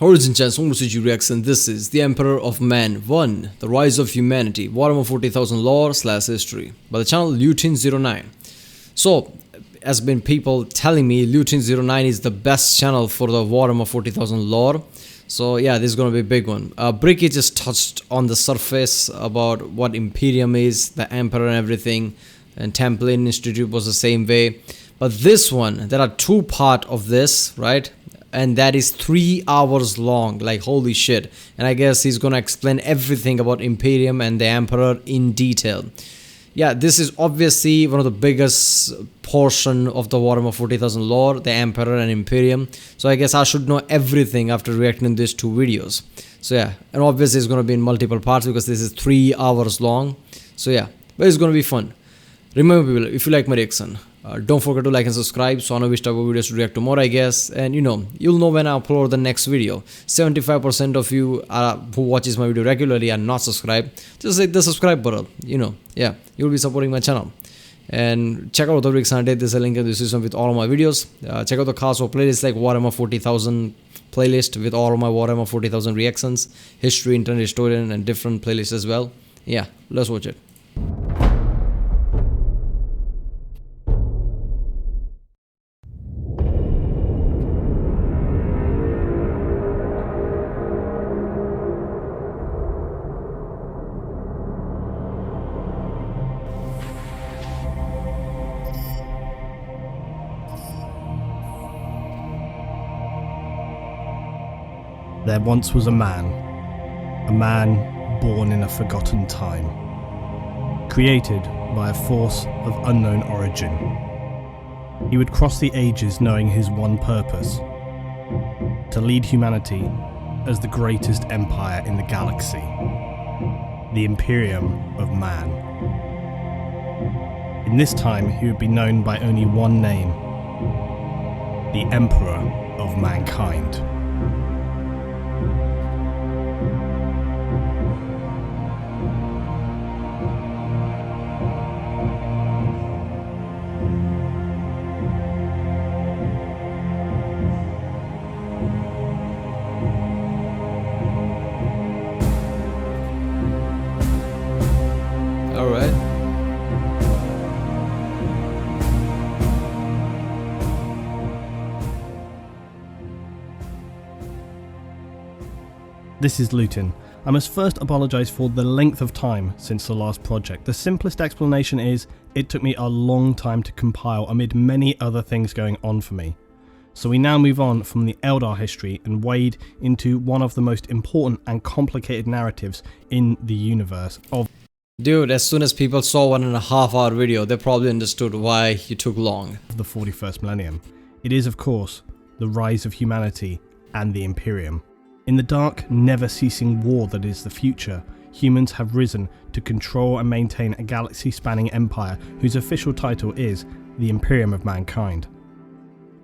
Origin Chance, reaction. This is The Emperor of Man 1, The Rise of Humanity, Warhammer 40,000 Lore/History by the channel Lutin09. So, as been people telling me, Lutin09 is the best channel for the Warhammer 40,000 lore. So yeah, this is gonna be a big one. Bricky just touched on the surface about what Imperium is, the Emperor and everything, and Templin Institute was the same way. But this one, there are two parts of this, right? And that is 3 hours long, like holy shit. And I guess he's gonna explain everything about Imperium and the Emperor in detail. Yeah, this is obviously one of the biggest portion of the Warhammer 40,000 lore, the Emperor and Imperium. So I guess I should know everything after reacting to these two videos. So yeah, and obviously it's gonna be in multiple parts because this is 3 hours long. So yeah, but it's gonna be fun. Remember people, if you like my reaction, don't forget to like and subscribe so I know which type of videos to react to more, I guess. And you'll know when I upload the next video. 75% of you who watches my video regularly are not subscribed. Just hit the subscribe button, yeah, you'll be supporting my channel. And check out the reaction I did. There's a link in the description with all of my videos. Check out the cast of playlists like Warhammer 40,000 playlist with all of my Warhammer 40,000 reactions, history, internet historian, and different playlists as well. Yeah, let's watch it. There once was a man born in a forgotten time, created by a force of unknown origin. He would cross the ages knowing his one purpose: to lead humanity as the greatest empire in the galaxy, the Imperium of Man. In this time he would be known by only one name: the Emperor of Mankind. Alright. This is Lutin. I must first apologise for the length of time since the last project. The simplest explanation is it took me a long time to compile amid many other things going on for me. So we now move on from the Eldar history and wade into one of the most important and complicated narratives in the universe of... Dude, as soon as people saw 1.5 hour video, they probably understood why you took long. The 41st millennium. It is, of course, the rise of humanity and the Imperium. In the dark, never-ceasing war that is the future, humans have risen to control and maintain a galaxy-spanning empire whose official title is the Imperium of Mankind.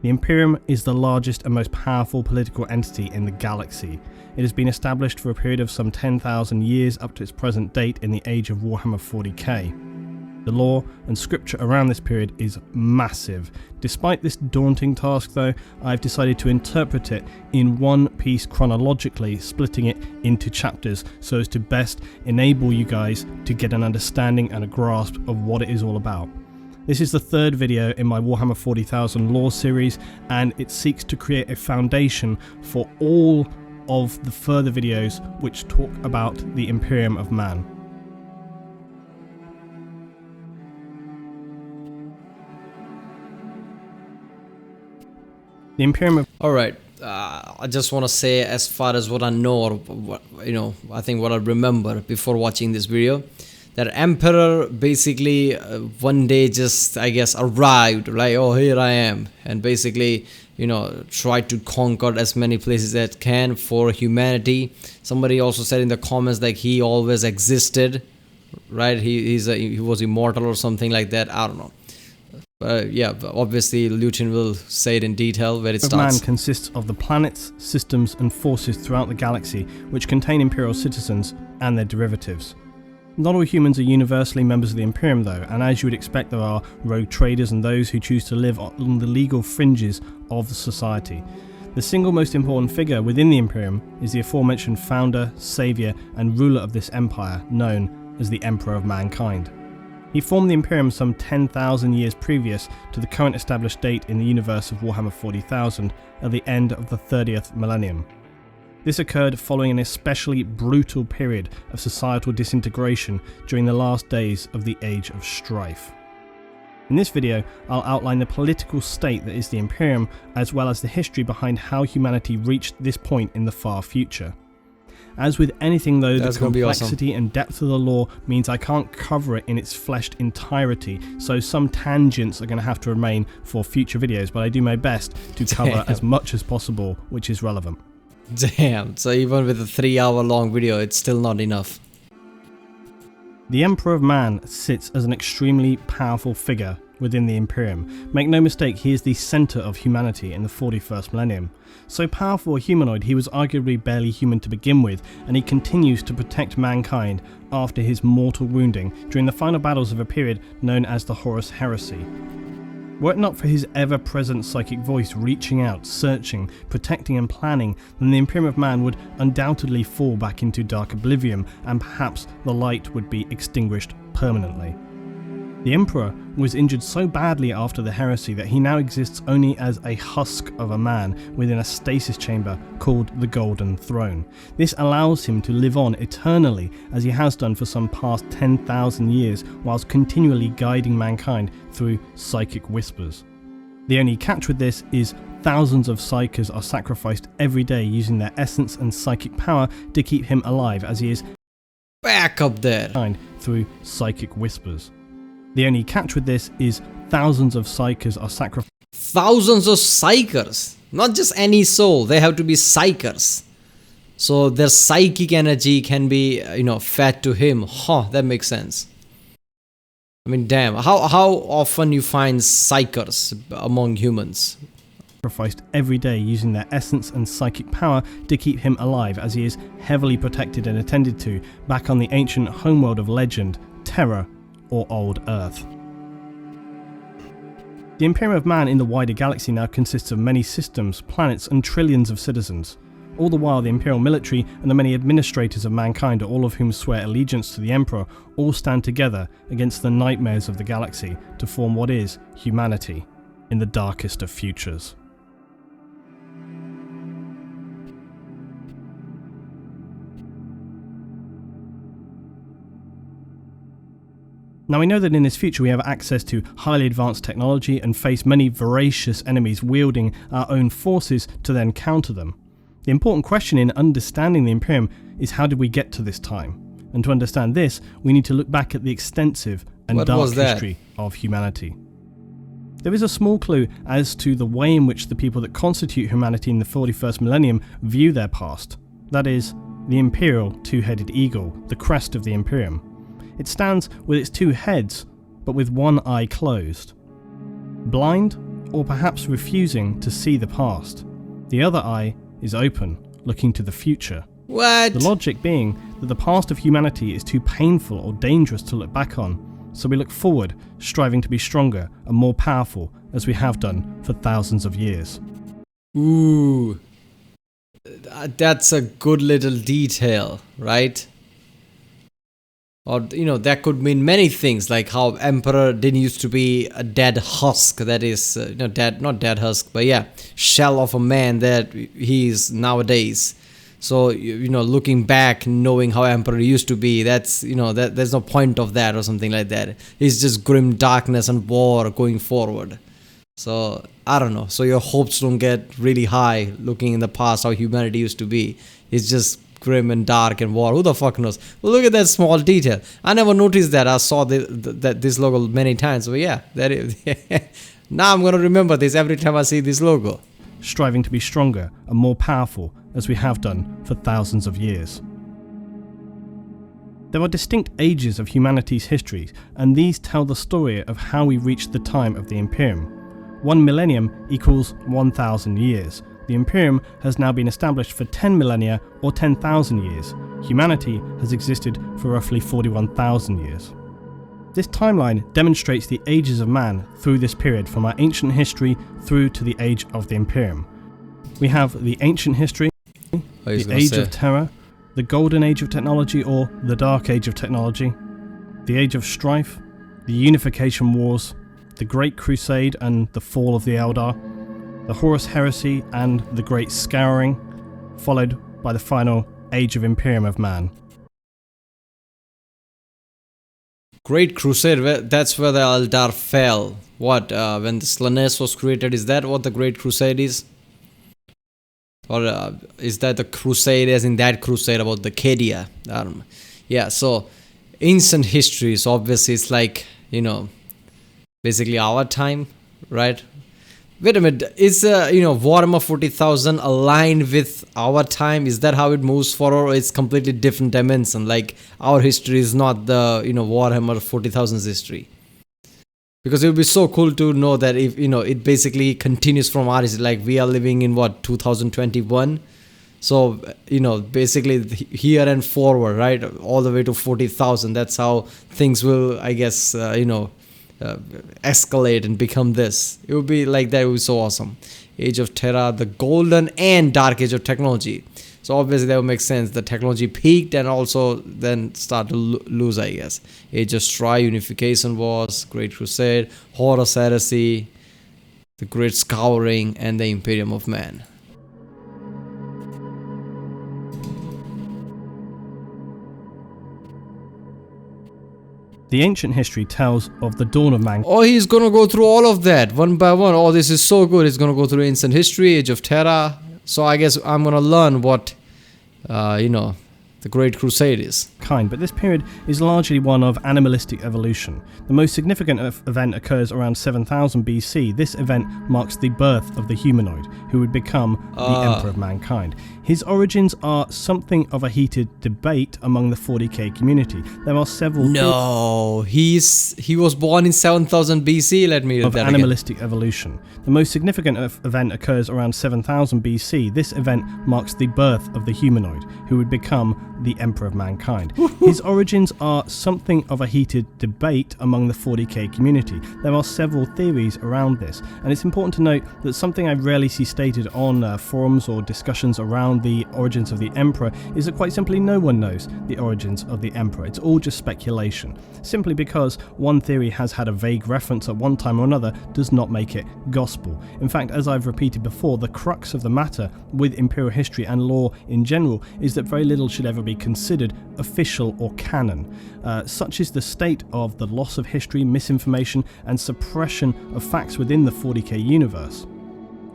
The Imperium is the largest and most powerful political entity in the galaxy. It has been established for a period of some 10,000 years up to its present date in the age of Warhammer 40k. The lore and scripture around this period is massive. Despite this daunting task though, I've decided to interpret it in one piece chronologically, splitting it into chapters so as to best enable you guys to get an understanding and a grasp of what it is all about. This is the third video in my Warhammer 40,000 lore series, and it seeks to create a foundation for all of the further videos which talk about the Imperium of Man. The Imperium of... Alright, I just want to say, as far as what I know, or what, I think what I remember before watching this video, that Emperor basically one day just, I guess, arrived, like, oh, here I am, and basically, tried to conquer as many places as can for humanity. Somebody also said in the comments like he always existed, right? He was immortal or something like that. I don't know. Yeah, obviously Lutin will say it in detail where it starts. Man consists of the planets, systems, and forces throughout the galaxy which contain Imperial citizens and their derivatives. Not all humans are universally members of the Imperium though, and as you would expect, there are rogue traders and those who choose to live on the legal fringes of the society. The single most important figure within the Imperium is the aforementioned founder, saviour and ruler of this empire, known as the Emperor of Mankind. He formed the Imperium some 10,000 years previous to the current established date in the universe of Warhammer 40,000 at the end of the 30th millennium. This occurred following an especially brutal period of societal disintegration during the last days of the Age of Strife. In this video, I'll outline the political state that is the Imperium, as well as the history behind how humanity reached this point in the far future. As with anything though, the complexity and depth of the lore means I can't cover it in its fleshed entirety, so some tangents are going to have to remain for future videos, but I do my best to cover as much as possible which is relevant. Damn, so even with a 3-hour long video, it's still not enough. The Emperor of Man sits as an extremely powerful figure within the Imperium. Make no mistake, he is the centre of humanity in the 41st millennium. So powerful a humanoid, he was arguably barely human to begin with, and he continues to protect mankind after his mortal wounding during the final battles of a period known as the Horus Heresy. Were it not for his ever-present psychic voice reaching out, searching, protecting and planning, then the Imperium of Man would undoubtedly fall back into dark oblivion, and perhaps the light would be extinguished permanently. The Emperor was injured so badly after the heresy that he now exists only as a husk of a man within a stasis chamber called the Golden Throne. This allows him to live on eternally as he has done for some past 10,000 years, whilst continually guiding mankind through psychic whispers. The only catch with this is thousands of psykers are sacrificed every day using their essence and psychic power to keep him alive as he is back up there through psychic whispers. The only catch with this is thousands of psykers are sacrificed. Thousands of psykers, not just any soul, they have to be psykers. So their psychic energy can be, fed to him. That makes sense. I mean, damn, how often you find psykers among humans? Sacrificed every day using their essence and psychic power to keep him alive as he is heavily protected and attended to back on the ancient homeworld of legend, Terra, or Old Earth. The Imperium of Man in the wider galaxy now consists of many systems, planets and trillions of citizens. All the while the Imperial military and the many administrators of mankind, all of whom swear allegiance to the Emperor, all stand together against the nightmares of the galaxy to form what is humanity in the darkest of futures. Now we know that in this future we have access to highly advanced technology and face many voracious enemies wielding our own forces to then counter them. The important question in understanding the Imperium is how did we get to this time? And to understand this, we need to look back at the extensive and dark history of humanity. There is a small clue as to the way in which the people that constitute humanity in the 41st millennium view their past. That is, the Imperial two-headed eagle, the crest of the Imperium. It stands with its two heads, but with one eye closed. Blind, or perhaps refusing to see the past. The other eye is open, looking to the future. What? The logic being that the past of humanity is too painful or dangerous to look back on, so we look forward, striving to be stronger and more powerful as we have done for thousands of years. Ooh, that's a good little detail, right? Or, that could mean many things, like how Emperor didn't used to be a dead husk, that is, not dead husk, but yeah, shell of a man that he is nowadays. So, looking back, knowing how Emperor used to be, that's, there's no point of that or something like that. It's just grim darkness and war going forward. So, I don't know. So your hopes don't get really high looking in the past, how humanity used to be. It's just grim and dark and war. Who the fuck knows? Well, look at that small detail. I never noticed that. I saw this logo many times. So yeah, that is. Now I'm going to remember this every time I see this logo. Striving to be stronger and more powerful as we have done for thousands of years. There are distinct ages of humanity's history, and these tell the story of how we reached the time of the Imperium. 1 millennium equals 1,000 years. The Imperium has now been established for 10 millennia or 10,000 years. Humanity has existed for roughly 41,000 years. This timeline demonstrates the ages of man through this period, from our ancient history through to the age of the Imperium. We have the ancient history, the age of terror, the golden age of technology or the dark age of technology, the age of strife, the unification wars, the Great Crusade and the fall of the Eldar, the Horus Heresy and the Great Scouring, followed by the final age of Imperium of Man. Great Crusade, that's where the Eldar fell. What, when the Slanesh was created, is that what the Great Crusade is? Or is that the crusade as in that crusade about the Cadia? I don't know. Yeah, so ancient history, so obviously it's like, basically our time, right? Wait a minute, is Warhammer 40,000 aligned with our time? Is that how it moves forward, or it's completely different dimension? Like our history is not the Warhammer 40,000's history. Because it would be so cool to know that if it basically continues from our history, like we are living in 2021. So basically here and forward, right, all the way to 40,000. That's how things will, I guess, escalate and become this. It would be like that. It would be so awesome. Age of Terra, the golden and dark age of technology. So obviously that would make sense. The technology peaked and also then start to lose, I guess. Age of Strife, Unification Wars, Great Crusade, Horus Heresy, the Great Scouring, and the Imperium of Man. The ancient history tells of the dawn of mankind. Oh, he's gonna go through all of that one by one. Oh, this is so good. He's gonna go through ancient history, Age of Terra. So I guess I'm gonna learn what, the Great Crusade is. But this period is largely one of animalistic evolution. The most significant event occurs around 7000 BC. This event marks the birth of the humanoid, who would become the Emperor of Mankind. His origins are something of a heated debate among the 40k community. There are several... No, he was born in 7000 BC. Let me read that animalistic again. Evolution. The most significant event occurs around 7000 BC. This event marks the birth of the humanoid, who would become the Emperor of Mankind. His origins are something of a heated debate among the 40k community. There are several theories around this, and it's important to note that something I rarely see stated on forums or discussions around the origins of the Emperor is that quite simply no one knows the origins of the Emperor. It's all just speculation. Simply because one theory has had a vague reference at one time or another does not make it gospel. In fact, as I've repeated before, the crux of the matter with imperial history and lore in general is that very little should ever be considered official or canon. Such is the state of the loss of history, misinformation, and suppression of facts within the 40k universe.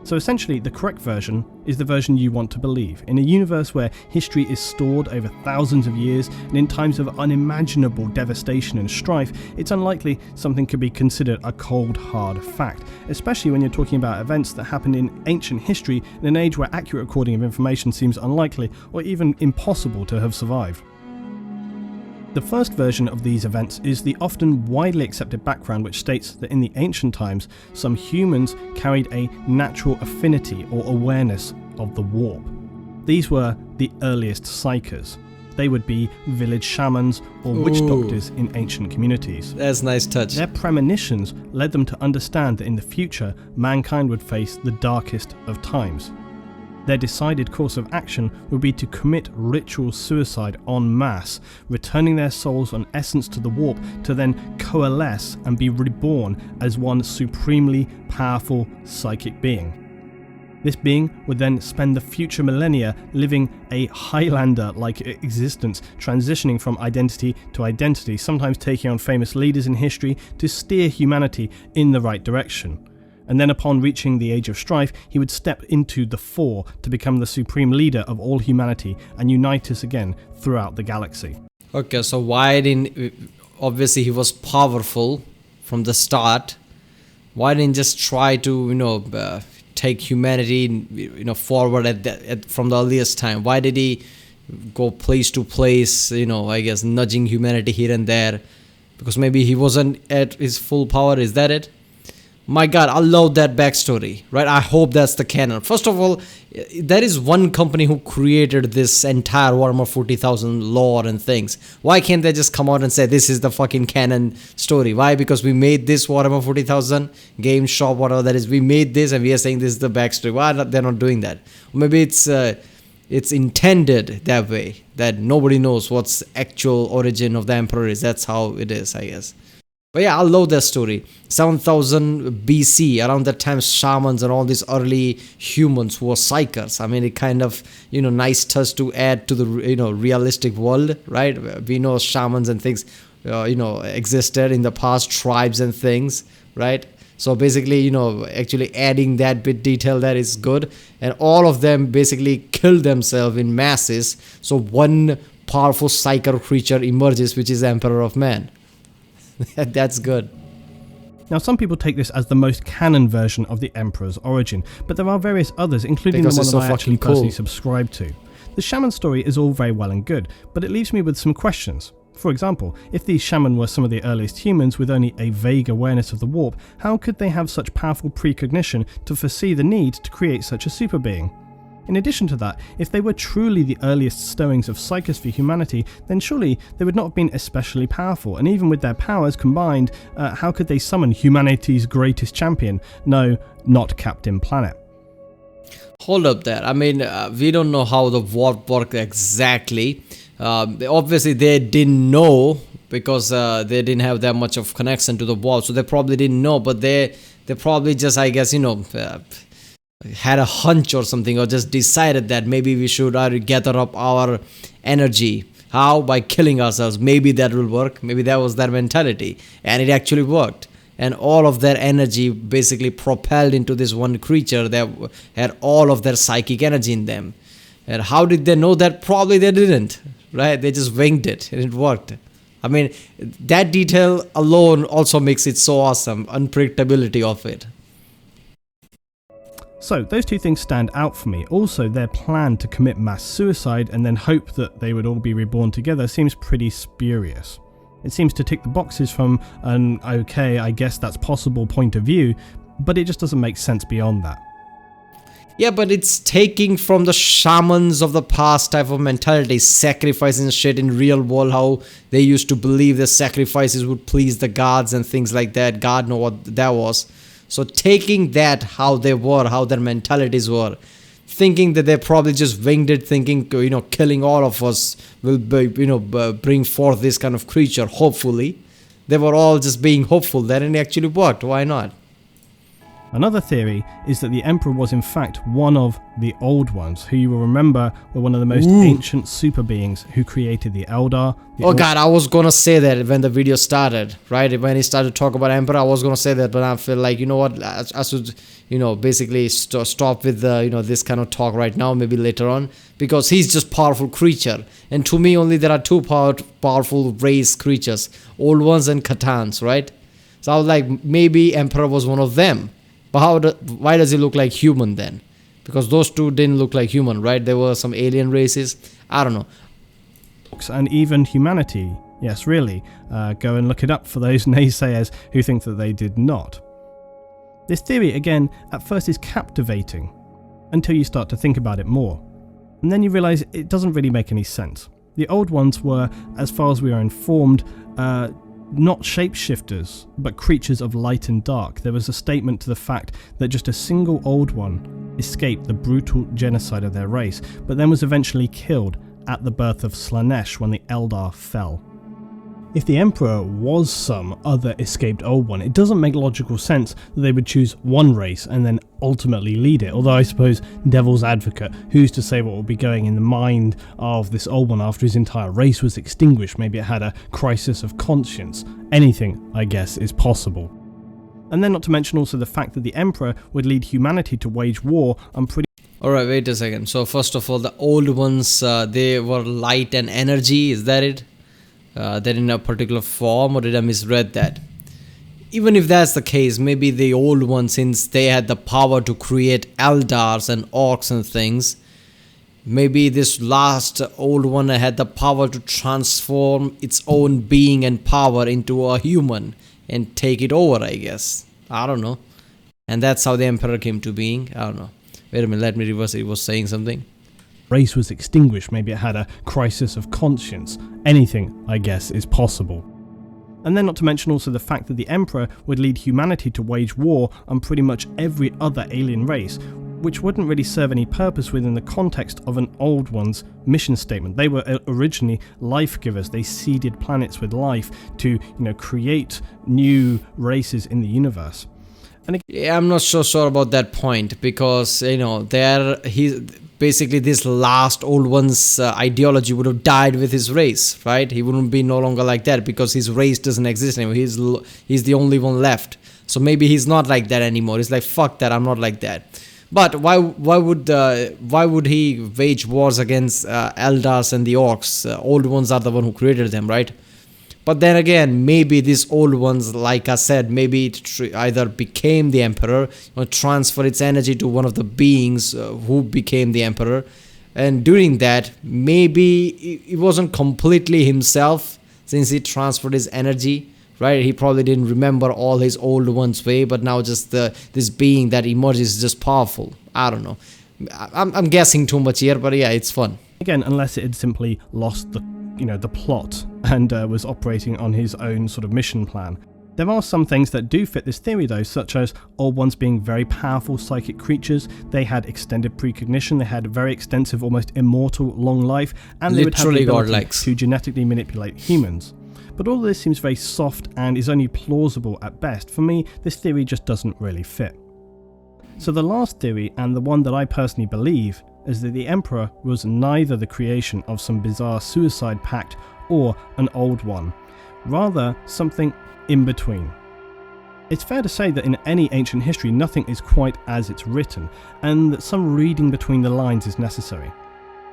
So essentially, the correct version is the version you want to believe. In a universe where history is stored over thousands of years and in times of unimaginable devastation and strife, it's unlikely something could be considered a cold, hard fact, especially when you're talking about events that happened in ancient history in an age where accurate recording of information seems unlikely or even impossible to have survived. The first version of these events is the often widely accepted background, which states that in the ancient times, some humans carried a natural affinity or awareness of the warp. These were the earliest psychers. They would be village shamans or witch doctors in ancient communities. That's a nice touch. Their premonitions led them to understand that in the future, mankind would face the darkest of times. Their decided course of action would be to commit ritual suicide en masse, returning their souls and essence to the warp to then coalesce and be reborn as one supremely powerful psychic being. This being would then spend the future millennia living a Highlander-like existence, transitioning from identity to identity, sometimes taking on famous leaders in history to steer humanity in the right direction. And then upon reaching the Age of Strife, he would step into the Four to become the supreme leader of all humanity and unite us again throughout the galaxy. Okay, so why didn't... Obviously he was powerful from the start. Why didn't he just try to, take humanity, forward from the earliest time? Why did he go place to place, I guess nudging humanity here and there? Because maybe he wasn't at his full power, is that it? My God, I love that backstory, right? I hope that's the canon. First of all, there is one company who created this entire Warhammer 40,000 lore and things. Why can't they just come out and say this is the fucking canon story? Why? Because we made this Warhammer 40,000 game shop, whatever that is. We made this and we are saying this is the backstory. Why are they not doing that? Maybe it's intended that way, that nobody knows what's actual origin of the Emperor is. That's how it is, I guess. But yeah, I love that story. 7000 BC, around that time, shamans and all these early humans who were psychers. I mean, it kind of, nice touch to add to the, realistic world, right? We know shamans and things, existed in the past, tribes and things, right? So basically, actually adding that bit detail that is good. And all of them basically kill themselves in masses. So one powerful psycho creature emerges, which is Emperor of Man. That's good. Now, some people take this as the most canon version of the Emperor's origin, but there are various others, including Because the one it's that so I actually fucking cool. personally subscribe to. The shaman story is all very well and good, but it leaves me with some questions. For example, if these shaman were some of the earliest humans with only a vague awareness of the warp, how could they have such powerful precognition to foresee the need to create such a super being? In addition to that, if they were truly the earliest stowings of psychers for humanity, then surely they would not have been especially powerful, and even with their powers combined, how could they summon humanity's greatest champion? No, not Captain Planet. Hold up there. I mean, we don't know how the warp worked exactly. Obviously, they didn't know because they didn't have that much of connection to the warp, so they probably didn't know, but they probably just, I guess, had a hunch or something, or just decided that maybe we should gather up our energy. How? By killing ourselves. Maybe that will work. Maybe that was their mentality, and it actually worked. And all of their energy basically propelled into this one creature that had all of their psychic energy in them. And how did they know that? Probably they didn't, right? They just winged it and it worked. I mean, that detail alone also makes it so awesome, unpredictability of it. So, those two things stand out for me. Also, their plan to commit mass suicide and then hope that they would all be reborn together seems pretty spurious. It seems to tick the boxes from an okay, I guess that's possible point of view, but it just doesn't make sense beyond that. Yeah, but it's taking from the shamans of the past type of mentality, sacrificing shit in real world, how they used to believe the sacrifices would please the gods and things like that. God know what that was. So taking that, how they were, how their mentalities were, thinking that they probably just winged it, thinking, killing all of us will be, bring forth this kind of creature, hopefully. They were all just being hopeful that it actually worked. Why not? Another theory is that the Emperor was in fact one of the Old Ones, who you will remember were one of the most ancient super beings who created the Eldar. God, I was gonna say that when the video started, right? When he started to talk about Emperor, I was gonna say that, but I feel like, you know what, I should, basically stop with the, this kind of talk right now, maybe later on, because he's just powerful creature. And to me, only there are two powerful race creatures, Old Ones and Khatans, right? So I was like, maybe Emperor was one of them. But why does he look like human then? Because those two didn't look like human, right? There were some alien races. I don't know. And even humanity. Yes, really. Go and look it up for those naysayers who think that they did not. This theory, again, at first is captivating until you start to think about it more. And then you realise it doesn't really make any sense. The Old Ones were, as far as we are informed, not shapeshifters, but creatures of light and dark. There was a statement to the fact that just a single Old One escaped the brutal genocide of their race, but then was eventually killed at the birth of Slanesh when the Eldar fell. If the Emperor was some other escaped Old One, it doesn't make logical sense that they would choose one race and then ultimately lead it. Although I suppose, devil's advocate, who's to say what will be going in the mind of this Old One after his entire race was extinguished? Maybe it had a crisis of conscience. Anything, I guess, is possible. And then not to mention also the fact that the Emperor would lead humanity to wage war. Alright, wait a second. So first of all, the Old Ones, they were light and energy, is that it? They're in a particular form, or did I misread that? Even if that's the case, maybe the Old Ones, since they had the power to create Eldars and Orcs and things, maybe this last Old One had the power to transform its own being and power into a human and take it over, I guess. I don't know. And that's how the emperor came to being. I don't know. Wait a minute, let me reverse it. It was saying something. Race was extinguished, maybe it had a crisis of conscience. Anything, I guess, is possible. And then not to mention also the fact that the Emperor would lead humanity to wage war on pretty much every other alien race, which wouldn't really serve any purpose within the context of an Old One's mission statement. They were originally life givers. They seeded planets with life to, create new races in the universe. Yeah, I'm not so sure about that point, because basically this last Old One's ideology would have died with his race, right? He wouldn't be no longer like that because his race doesn't exist anymore. He's the only one left. So maybe he's not like that anymore. He's like, fuck that, I'm not like that. But why would he wage wars against Eldars and the Orcs? Old Ones are the one who created them, right? But then again, maybe these Old Ones, like I said, maybe it either became the Emperor or transferred its energy to one of the beings who became the Emperor. And during that, maybe it wasn't completely himself, since he transferred his energy, right? He probably didn't remember all his Old One's way, but now just this being that emerges is just powerful. I don't know. I'm guessing too much here, but yeah, it's fun. Again, unless it had simply lost the plot and was operating on his own sort of mission plan. There are some things that do fit this theory though, such as Old Ones being very powerful psychic creatures. They had extended precognition, they had very extensive, almost immortal long life, and they would have the ability to genetically manipulate humans. But all of this seems very soft and is only plausible at best. For me, this theory just doesn't really fit. So the last theory, and the one that I personally believe, is that the Emperor was neither the creation of some bizarre suicide pact or an Old One, rather something in between. It's fair to say that in any ancient history nothing is quite as it's written, and that some reading between the lines is necessary.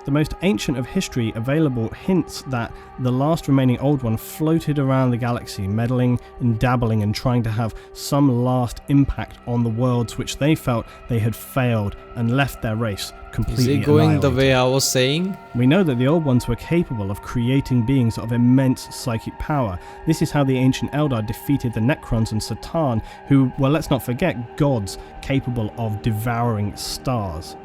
The most ancient of history available hints that the last remaining Old One floated around the galaxy, meddling and dabbling and trying to have some last impact on the worlds which they felt they had failed and left their race completely annihilated. Is it going annihilated. the way I was saying? We know that the Old Ones were capable of creating beings of immense psychic power. This is how the ancient Eldar defeated the Necrons and Satan, who were, let's not forget, gods capable of devouring stars.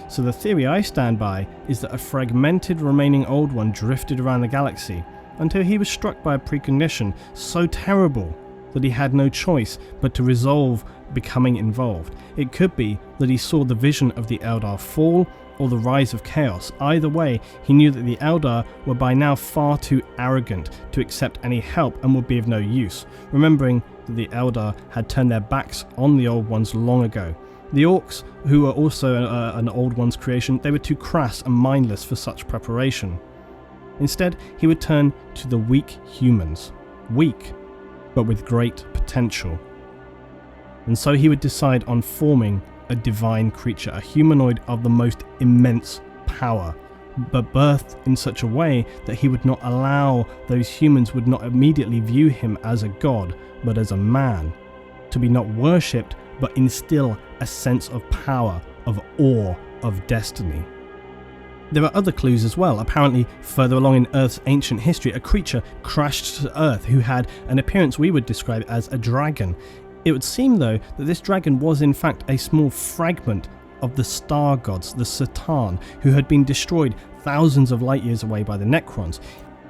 So the theory I stand by is that a fragmented remaining Old One drifted around the galaxy until he was struck by a precognition so terrible that he had no choice but to resolve becoming involved. It could be that he saw the vision of the Eldar fall or the rise of chaos. Either way, he knew that the Eldar were by now far too arrogant to accept any help and would be of no use, remembering that the Eldar had turned their backs on the Old Ones long ago. The Orcs, who were also an Old One's creation, they were too crass and mindless for such preparation. Instead, he would turn to the weak humans. Weak, but with great potential. And so he would decide on forming a divine creature, a humanoid of the most immense power, but birthed in such a way that he would not allow those humans would not immediately view him as a god, but as a man, to be not worshipped, but instill a sense of power, of awe, of destiny. There are other clues as well. Apparently, further along in Earth's ancient history, a creature crashed to Earth who had an appearance we would describe as a dragon. It would seem, though, that this dragon was in fact a small fragment of the star gods, the Satan, who had been destroyed thousands of light years away by the Necrons.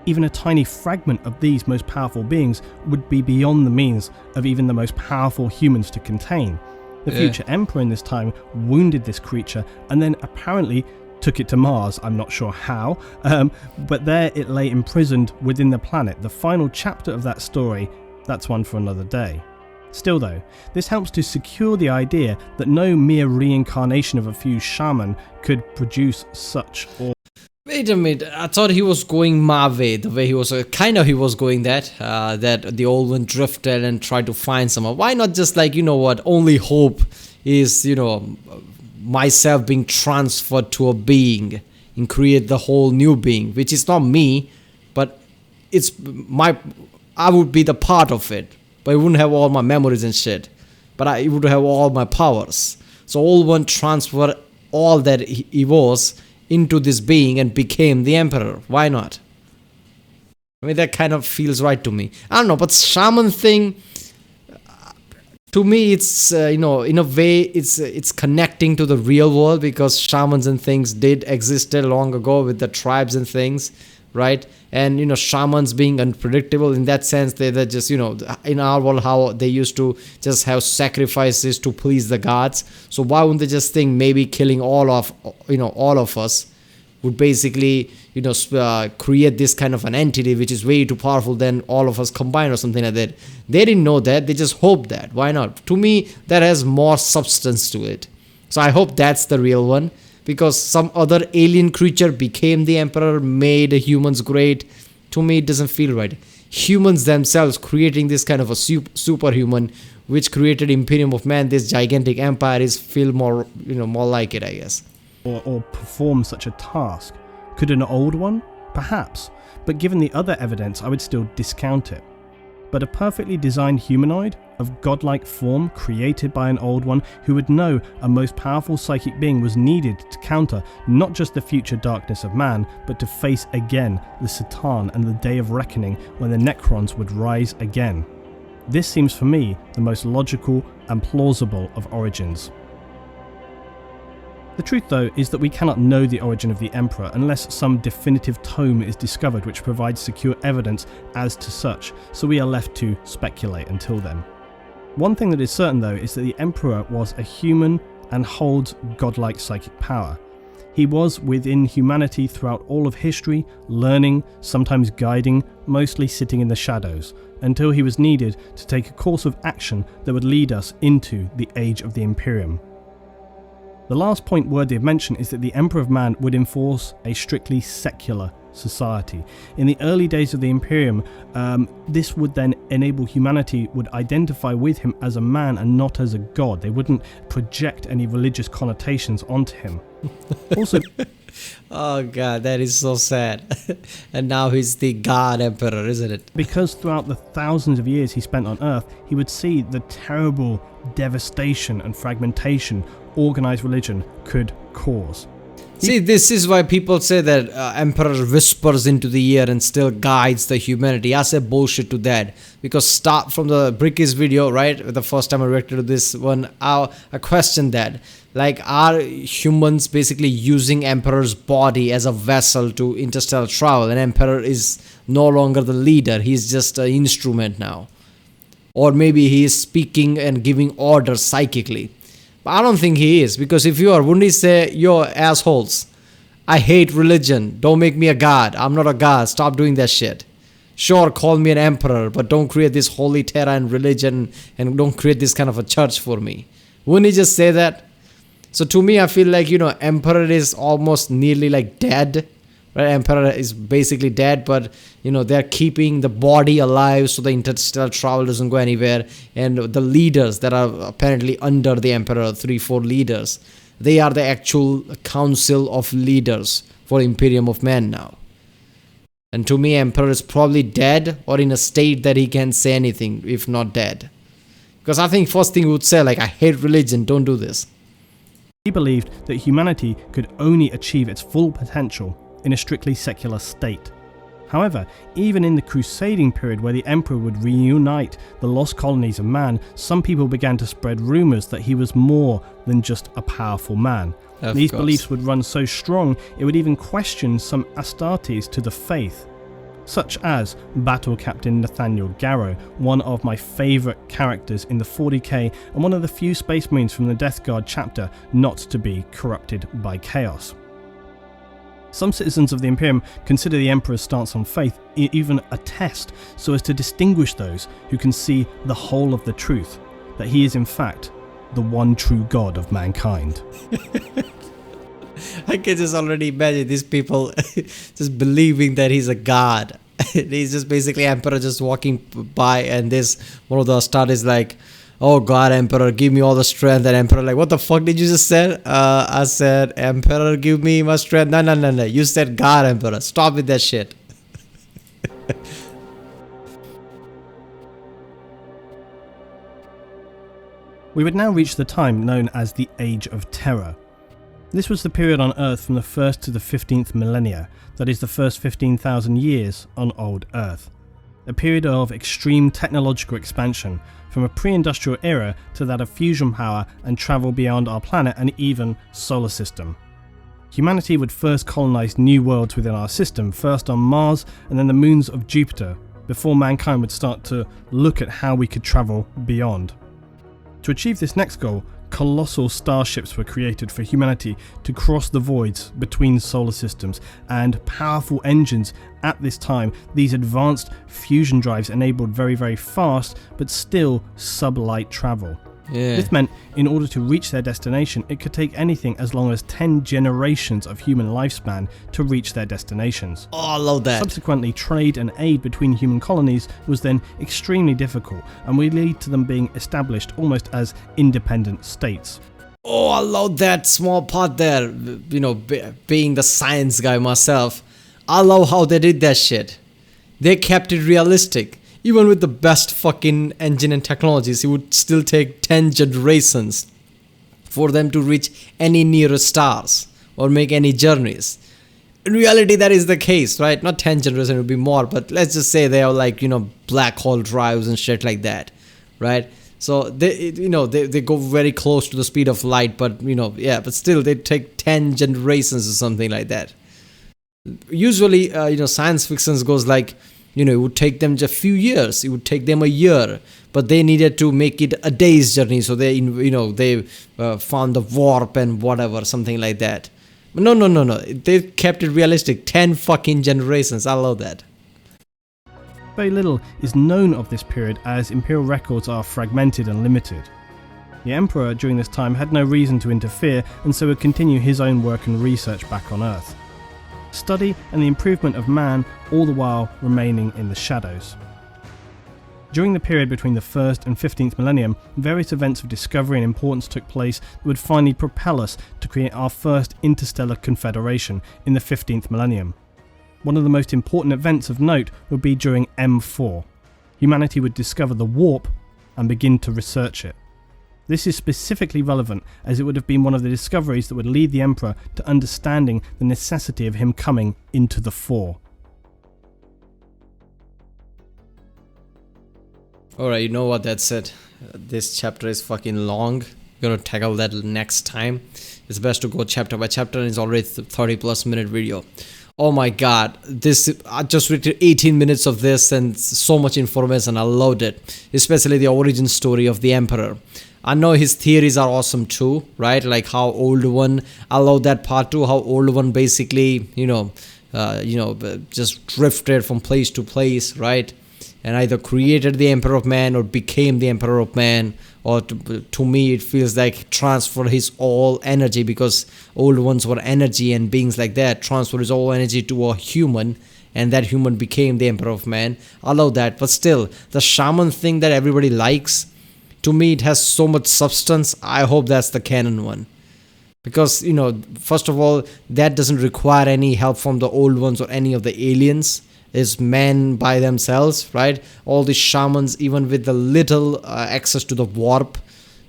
Even a tiny fragment of these most powerful beings would be beyond the means of even the most powerful humans to contain. The future Emperor in this time wounded this creature and then apparently took it to Mars. I'm not sure how, but there it lay imprisoned within the planet. The final chapter of that story, that's one for another day. Still though, this helps to secure the idea that no mere reincarnation of a few shaman could produce such Wait a minute, I thought he was going my way, the way he was, he was going that the Old One drifted and tried to find someone. Why not just only hope is, myself being transferred to a being and create the whole new being, which is not me, but I would be the part of it, but it wouldn't have all my memories and shit, but it would have all my powers. So Old One transferred all that he was into this being and became the Emperor. Why not? I mean, that kind of feels right to me. I don't know, but shaman thing, to me it's in a way it's connecting to the real world, because shamans and things did existed long ago with the tribes and things, right? And shamans being unpredictable in that sense, they're just in our world how they used to just have sacrifices to please the gods. So why wouldn't they just think maybe killing all of us would basically create this kind of an entity which is way too powerful than all of us combined or something like that. They didn't know that, they just hoped that. Why not? To me, that has more substance to it. So I hope that's the real one, because some other alien creature became the emperor, made humans great. To me, it doesn't feel right. Humans themselves creating this kind of a superhuman which created Imperium of Man, this gigantic empire, is feel more more like it, I guess. Or perform such a task. Could an old one? Perhaps, but given the other evidence, I would still discount it. But a perfectly designed humanoid, of godlike form, created by an old one who would know a most powerful psychic being was needed to counter not just the future darkness of man, but to face again the Satan and the day of reckoning when the Necrons would rise again. This seems for me the most logical and plausible of origins. The truth, though, is that we cannot know the origin of the Emperor unless some definitive tome is discovered which provides secure evidence as to such, so we are left to speculate until then. One thing that is certain, though, is that the Emperor was a human and holds godlike psychic power. He was within humanity throughout all of history, learning, sometimes guiding, mostly sitting in the shadows, until he was needed to take a course of action that would lead us into the Age of the Imperium. The last point worthy of mention is that the Emperor of Man would enforce a strictly secular society. In the early days of the Imperium, this would then enable humanity would identify with him as a man and not as a god. They wouldn't project any religious connotations onto him. Also, oh god, that is so sad. And now he's the god emperor, isn't it? Because throughout the thousands of years he spent on Earth, he would see the terrible devastation and fragmentation organized religion could cause. See, this is why people say that emperor whispers into the ear and still guides the humanity. I say bullshit to that, because start from the Brickies video, right? The first time I reacted to this one, I questioned that. Like, are humans basically using emperor's body as a vessel to interstellar travel, and emperor is no longer the leader, he's just an instrument now? Or maybe he is speaking and giving orders psychically. But I don't think he is, because if you are, wouldn't he say, yo, assholes, I hate religion, don't make me a god, I'm not a god, stop doing that shit. Sure, call me an emperor, but don't create this holy terror and religion, and don't create this kind of a church for me. Wouldn't he just say that? So to me, I feel like, emperor is almost nearly like dead. Right? Emperor is basically dead, but they're keeping the body alive so the interstellar travel doesn't go anywhere. And the leaders that are apparently under the emperor, 3-4 leaders, they are the actual council of leaders for Imperium of Man now. And to me, emperor is probably dead or in a state that he can't say anything if not dead. Because I think first thing he would say, like, I hate religion, don't do this. He believed that humanity could only achieve its full potential in a strictly secular state. However, even in the crusading period where the emperor would reunite the lost colonies of man, some people began to spread rumours that he was more than just a powerful man. These beliefs would run so strong it would even question some Astartes to the faith, such as Battle Captain Nathaniel Garrow, one of my favourite characters in the 40k and one of the few Space Marines from the Death Guard chapter not to be corrupted by chaos. Some citizens of the Imperium consider the Emperor's stance on faith even a test, so as to distinguish those who can see the whole of the truth, that he is in fact the one true God of mankind. I can just already imagine these people just believing that he's a god. He's just basically emperor just walking by, and this one of the stars is like, oh god, emperor, give me all the strength. And emperor like, what the fuck did you just say? I said, emperor, give me my strength. No. You said god, emperor. Stop with that shit. We would now reach the time known as the Age of Terror. This was the period on Earth from the 1st to the 15th millennia, that is the first 15,000 years on old Earth. a period of extreme technological expansion, from a pre-industrial era to that of fusion power and travel beyond our planet and even solar system. Humanity would first colonize new worlds within our system, first on Mars and then the moons of Jupiter, before mankind would start to look at how we could travel beyond. To achieve this next goal, colossal starships were created for humanity to cross the voids between solar systems, and powerful engines at this time. These advanced fusion drives enabled very fast but still sublight travel. Yeah. This meant in order to reach their destination, it could take anything as long as 10 generations of human lifespan to reach their destinations. Oh, I love that. Subsequently, trade and aid between human colonies was then extremely difficult and would lead to them being established almost as independent states. Oh, I love that small part there. You know, being the science guy myself, I love how they did that shit. They kept it realistic. Even with the best fucking engine and technologies, it would still take 10 generations for them to reach any nearest stars or make any journeys. In reality, that is the case, right? Not 10 generations, it would be more, but let's just say they are like, you know, black hole drives and shit like that, right? So they go very close to the speed of light, but but still they take 10 generations or something like that. Usually, science fiction goes like, it would take them just a few years. It would take them a year, but they needed to make it a day's journey. So they found the warp and whatever, something like that. No. They kept it realistic. 10 fucking generations. I love that. Very little is known of this period, as imperial records are fragmented and limited. The emperor during this time had no reason to interfere, and so would continue his own work and research back on Earth. Study and the improvement of man, all the while remaining in the shadows. During the period between the 1st and 15th millennium, various events of discovery and importance took place that would finally propel us to create our first interstellar confederation in the 15th millennium. One of the most important events of note would be during M4. Humanity would discover the warp and begin to research it. This is specifically relevant as it would have been one of the discoveries that would lead the Emperor to understanding the necessity of him coming into the fore. Alright, you know what, that's it. This chapter is fucking long. We're gonna tackle that next time. It's best to go chapter by chapter, and it's already 30 plus minute video. Oh my god, I just read 18 minutes of this and so much information. I loved it, especially the origin story of the Emperor. I know his theories are awesome too, right? Like how Old One, I love that part too, how Old One basically, just drifted from place to place, right? And either created the Emperor of Man or became the Emperor of Man, or to me it feels like transfer his all energy, because Old Ones were energy and beings like that, transfer his all energy to a human, and that human became the Emperor of Man. I love that, but still, the shaman thing that everybody likes, to me it has so much substance. I hope that's the canon one, because first of all, that doesn't require any help from the Old Ones or any of the aliens. Is men by themselves, right? All these shamans, even with the little access to the warp,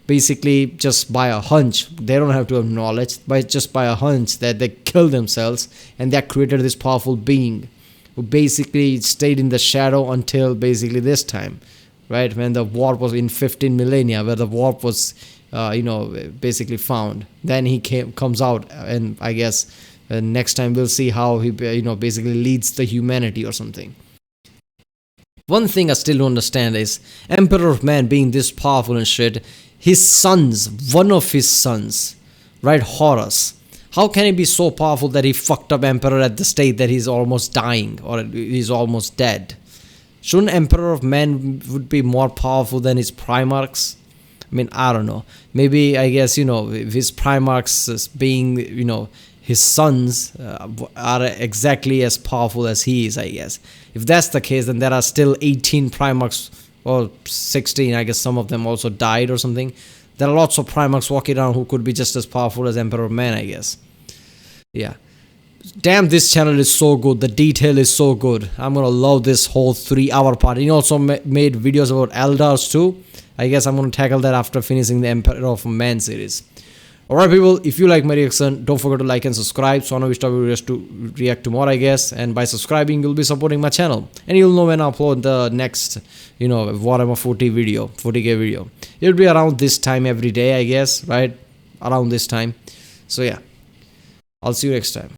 basically just by a hunch, they don't have to have knowledge, but just by a hunch that they kill themselves, and that created this powerful being who basically stayed in the shadow until basically this time, right? When the warp was in 15 millennia, where the warp was basically found. Then he comes out, and I guess next time we'll see how he basically leads the humanity or something. One thing I still don't understand is Emperor of Man being this powerful and shit, his sons, one of his sons, right, Horus, how can he be so powerful that he fucked up Emperor at the state that he's almost dying or he's almost dead? Shouldn't Emperor of Man would be more powerful than his Primarchs? I mean, I don't know. Maybe, I guess, if his Primarchs being, his sons are exactly as powerful as he is, I guess. If that's the case, then there are still 18 Primarchs, or 16, I guess some of them also died or something. There are lots of Primarchs walking around who could be just as powerful as Emperor of Man, I guess. Yeah. Damn, this channel is so good. The detail is so good. I'm gonna love this whole 3-hour part. He also made videos about Eldars too. I guess I'm gonna tackle that after finishing the Emperor of Man series. Alright people, if you like my reaction, don't forget to like and subscribe. So I know which type of videos to react to more, I guess. And by subscribing, you'll be supporting my channel. And you'll know when I upload the next, Warhammer 40k video. It'll be around this time every day, I guess, right? Around this time. So yeah, I'll see you next time.